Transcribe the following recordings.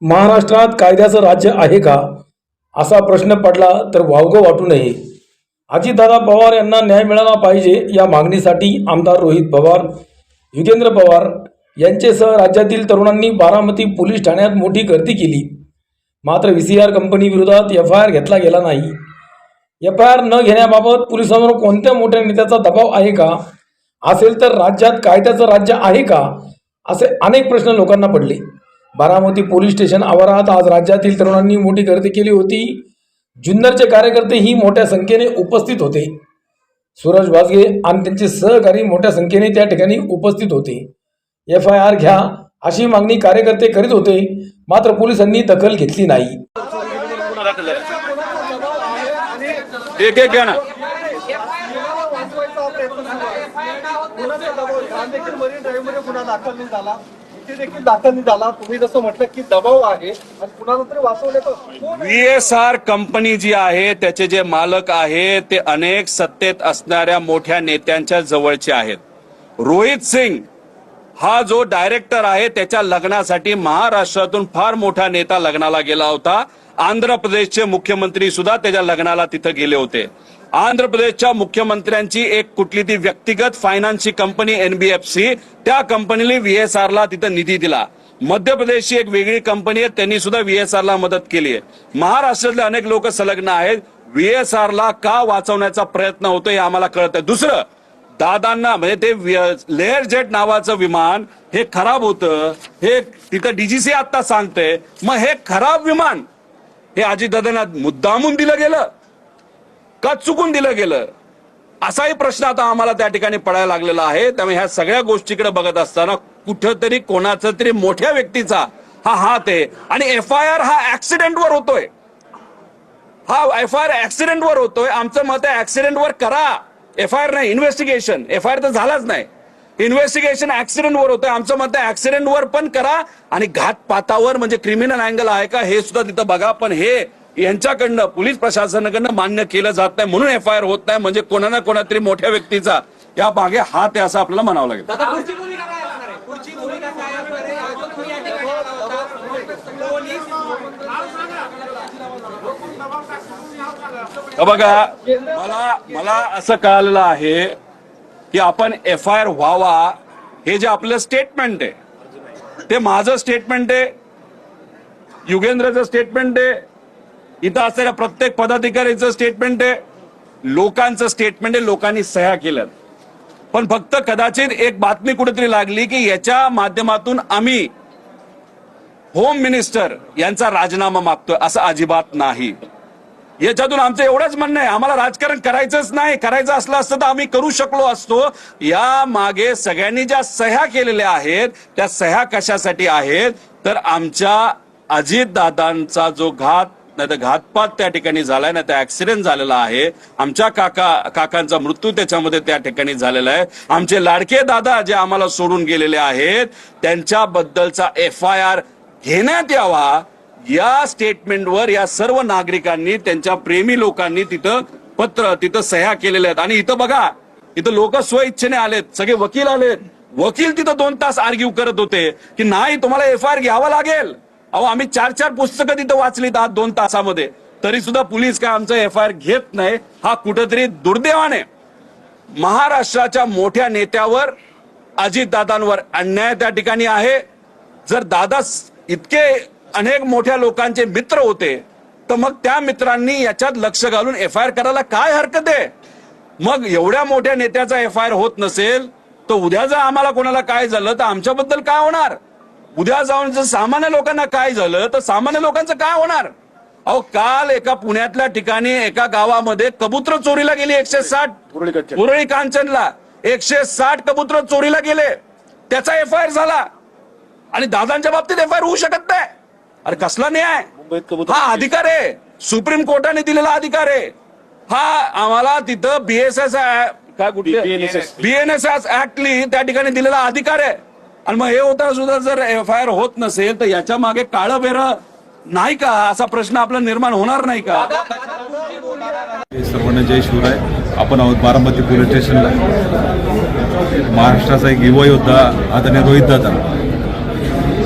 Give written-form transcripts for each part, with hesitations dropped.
महाराष्ट्रात कायद्याचं राज्य आहे का असा प्रश्न पडला तर वावगं वाटू नये. अजितदादा पवार यांना न्याय मिळाला पाहिजे या मागणीसाठी आमदार रोहित पवार, युगेंद्र पवार यांच्यासह राज्यातील तरुणांनी बारामती पोलीस ठाण्यात मोठी गर्दी केली. मात्र VCR कंपनी विरोधात FIR घेतला गेला नाही. FIR न घेण्याबाबत पोलिसांवर कोणत्या मोठ्या नेत्याचा दबाव आहे का? असेल तर राज्यात कायद्याचं राज्य आहे का? असे अनेक प्रश्न लोकांना पडले. बारामती पोलीस स्टेशन आवारात आज राज्यातील तरुणांनी मोठी गर्दी केली होती. जुन्नरचे कार्यकर्तेही मोठ्या संख्येने उपस्थित होते. सूरज वाजगे आणि त्यांचे सहकारी मोठ्या संख्येने त्या ठिकाणी उपस्थित होते. FIR घ्या अशी मागणी कार्यकर्ते करीत होते, मात्र पोलिसांनी दखल घेतली नाही. एक एक घ्या ना. दाखल झाला. तुम्ही जसं म्हटलं की दबाव आहे आणि कुणाला तरी वाचवण्याचं. VSR कंपनी जी आहे त्याचे जे मालक आहेत ते अनेक सत्तेत असणाऱ्या मोठ्या नेत्यांच्या जवळचे आहेत. रोहित सिंग हा जो डायरेक्टर आहे त्याच्या लग्नासाठी महाराष्ट्रातून फार मोठा नेता लग्नाला गेला होता. आंध्र प्रदेशचे मुख्यमंत्री सुद्धा त्याच्या लग्नाला तिथं गेले होते. आंध्र प्रदेशच्या मुख्यमंत्र्यांची एक कुठली ती व्यक्तिगत फायनान्सची कंपनी NBFC, त्या कंपनीने VSR ला तिथं निधी दिला. मध्य प्रदेशची एक वेगळी कंपनी आहे, त्यांनी सुद्धा VSR ला मदत केली आहे. महाराष्ट्रातले अनेक लोक संलग्न आहेत. VSR ला का वाचवण्याचा प्रयत्न होतो हे आम्हाला कळत आहे. दुसरं, दादांना म्हणजे ते लेअर जेट नावाचं विमान हे खराब होतं, हे तिथं DGC आता सांगते. मग हे खराब विमान हे अजितदादांना मुद्दामून दिलं गेलं का चुकून दिलं गेलं असाही प्रश्न आता आम्हाला त्या ठिकाणी पडायला लागलेला आहे. त्यामुळे ह्या सगळ्या गोष्टीकडे बघत असताना कुठंतरी कोणाचा तरी मोठ्या व्यक्तीचा हा हात आहे. आणि FIR हा ऍक्सिडेंटवर होतोय. FIR ऍक्सिडेंटवर होतोय. आमचं मत आहे ऍक्सिडेंटवर करा, FIR नाही, इन्व्हेस्टिगेशन. FIR तर झालाच नाही, इन्व्हेस्टिगेशन ऍक्सिडेंटवर होतोय. आमचं मत आहे ऍक्सिडेंटवर पण करा आणि घातपातावर म्हणजे क्रिमिनल अँगल आहे का हे सुद्धा तिथं बघा. पण हे यांच्याकडनं पोलीस प्रशासनाकडनं मान्य केलं जात नाही म्हणून FIR होत नाही. म्हणजे कोणा ना कोणातरी मोठ्या व्यक्तीचा या मागे हात आहे असं आपल्याला म्हणावं लागेल. बघा, मला असं कळालेलं आहे की आपण FIR व्हावा हे जे आपलं स्टेटमेंट आहे ते माझं स्टेटमेंट आहे, युगेंद्रचं स्टेटमेंट आहे, इथं असलेल्या प्रत्येक पदाधिकाऱ्याचं स्टेटमेंट आहे, लोकांचं स्टेटमेंट आहे. लोकांनी सह्या केल्यात. पण फक्त कदाचित एक बातमी कुठेतरी लागली की याच्या माध्यमातून आम्ही होम मिनिस्टर यांचा राजीनामा मागतोय. असं अजिबात नाही. याच्यातून आमचं एवढंच म्हणणं आहे, आम्हाला राजकारण करायचंच नाही. करायचं असलं असतं तर आम्ही करू शकलो असतो. या मागे सगळ्यांनी ज्या सह्या केलेल्या आहेत त्या सह्या कशासाठी आहेत तर आमच्या अजितदादांचा जो नाही तर घातपात त्या ठिकाणी झालाय, नाही तर ऍक्सिडेंट झालेला आहे. आमच्या काकांचा मृत्यू त्याच्यामध्ये त्या ठिकाणी झालेला आहे. आमचे लाडके दादा जे आम्हाला सोडून गेलेले आहेत त्यांच्याबद्दलचा FIR घेण्यात यावा या स्टेटमेंटवर या सर्व नागरिकांनी, त्यांच्या प्रेमी लोकांनी तिथं सह्या केलेल्या आहेत. आणि इथं बघा, इथं लोक स्वइच्छेने आलेत, सगळे वकील आलेत. वकील तिथं 2 तास आर्ग्यू करत होते की नाही तुम्हाला FIR घ्यावा लागेल. अहो, आम्ही 4 पुस्तकं तिथं वाचलीत आज 2 तासामध्ये, तरी सुद्धा पोलीस काय आमचं FIR घेत नाही. हा कुठेतरी दुर्दैवाने महाराष्ट्राच्या मोठ्या नेत्यावर, अजितदादांवर अन्याय त्या ठिकाणी आहे. जर दादा इतके अनेक मोठ्या लोकांचे मित्र होते तर मग त्या मित्रांनी याच्यात लक्ष घालून FIR करायला काय हरकत आहे? मग एवढ्या मोठ्या नेत्याचा FIR होत नसेल तर उद्या जर आम्हाला कोणाला काय झालं तर आमच्याबद्दल काय होणार? उद्या जाऊन जर सामान्य लोकांना काय झालं तर सामान्य लोकांचं काय होणार? अहो, काल एका पुण्यातल्या ठिकाणी एका गावामध्ये कबूतर चोरीला गेली. 160 उरळी कांचनला 160 कबूतर चोरीला गेले. त्याचा FIR झाला आणि दादांच्या बाबतीत FIR होऊ शकत नाही. अरे कसला न्याय? हा अधिकार आहे, सुप्रीम कोर्टाने दिलेला अधिकार आहे. हा आम्हाला तिथं BNSS ऍक्टली त्या ठिकाणी दिलेला अधिकार आहे. आणि मग हे होता सुद्धा जर FIR होत नसेल तर याच्या मागे काळं बेरं नाही का असा प्रश्न आपला निर्माण होणार नाही का? सर्वांना जय शिवराय. आपण आहोत बारामती पोलीस स्टेशनला. महाराष्ट्राचा एक युवा योद्धा आदरणीय रोहित दादा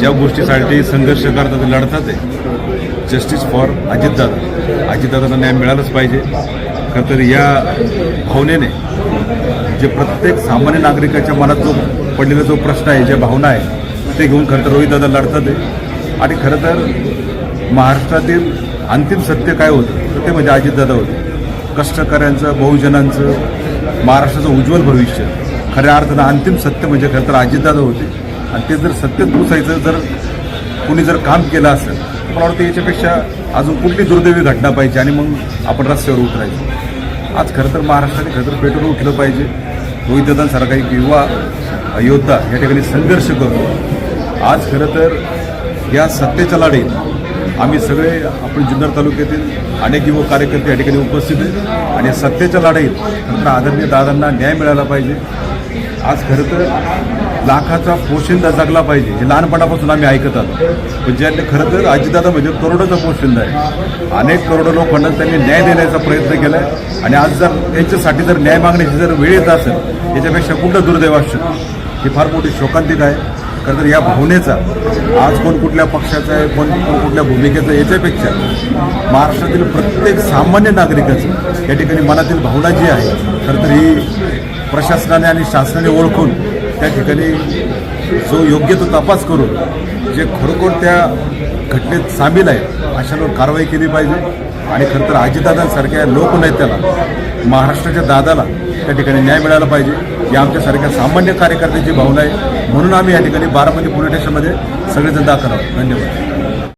ज्या गोष्टीसाठी संघर्ष करतात लढतात आहे जस्टिस फॉर अजितदादांना न्याय मिळालाच पाहिजे. खरं तर या भावनेने जे प्रत्येक सामान्य नागरिकाच्या मनात जो पडलेला जो प्रश्न आहे, ज्या भावना आहे ते घेऊन खरं तर रोहितदादा लढतात आहे. आणि खरं तर महाराष्ट्रातील अंतिम सत्य काय होतं तर ते म्हणजे अजितदादा होते. कष्टकऱ्यांचं, बहुजनांचं, महाराष्ट्राचं उज्ज्वल भविष्य खऱ्या अर्थानं अंतिम सत्य म्हणजे खरं तर अजितदादा होते. आणि ते जर सत्य पोचायचं जर कुणी जर काम केलं असेल तर मला वाटतं याच्यापेक्षा अजून कुठली दुर्दैवी घटना पाहिजे आणि मग आपण रस्त्यावर उतरायचं. आज खरं तर महाराष्ट्राने खरं तर पेट्रोल उठलं पाहिजे. रोहितदादांसारखा एक युवा योद्धा या ठिकाणी संघर्ष करतो. आज खरं तर या सत्तेच्या लढाईत आम्ही सगळे आपण जुन्नर तालुक्यातील अनेक युवक कार्यकर्ते या ठिकाणी उपस्थित आहेत आणि सत्तेच्या लढाईत खरं तर आदरणीय दादांना न्याय मिळाला पाहिजे. आज खरं तर लाखाचा पोशिंदा जगला पाहिजे हे लहानपणापासून आम्ही ऐकत आलो. पण ज्यांनी खरं तर अजितदादा म्हणजे करोडोचा पोशिंदा आहे. अनेक करोडो लोकांना त्यांनी न्याय देण्याचा प्रयत्न केला आहे आणि आज जर त्यांच्यासाठी जर न्याय मागण्याची जर वेळ येत असेल याच्यापेक्षा कुठलं दुर्दैव असू ही फार मोठी शोकांतिक आहे. खरं तर या भावनेचा आज कोण कुठल्या पक्षाचा आहे, कोण कुठल्या भूमिकेचा याच्यापेक्षा महाराष्ट्रातील प्रत्येक सामान्य नागरिकाचं या ठिकाणी मनातील भावना जी आहे खरं तर ही प्रशासनाने आणि शासनाने ओळखून त्या ठिकाणी जो योग्य तो तपास करून जे खरोखर त्या घटनेत सामील आहेत अशांवर कारवाई केली पाहिजे. आणि खरं तर अजितदादांसारख्या लोकनेत्याला, महाराष्ट्राच्या दादाला त्या ठिकाणी न्याय मिळाला पाहिजे ही आमच्यासारख्या सामान्य कार्यकर्त्यांची भावना आहे. म्हणून आम्ही या ठिकाणी बारामती पोलीस स्टेशनमध्ये सगळेजण दाखल आहोत. धन्यवाद.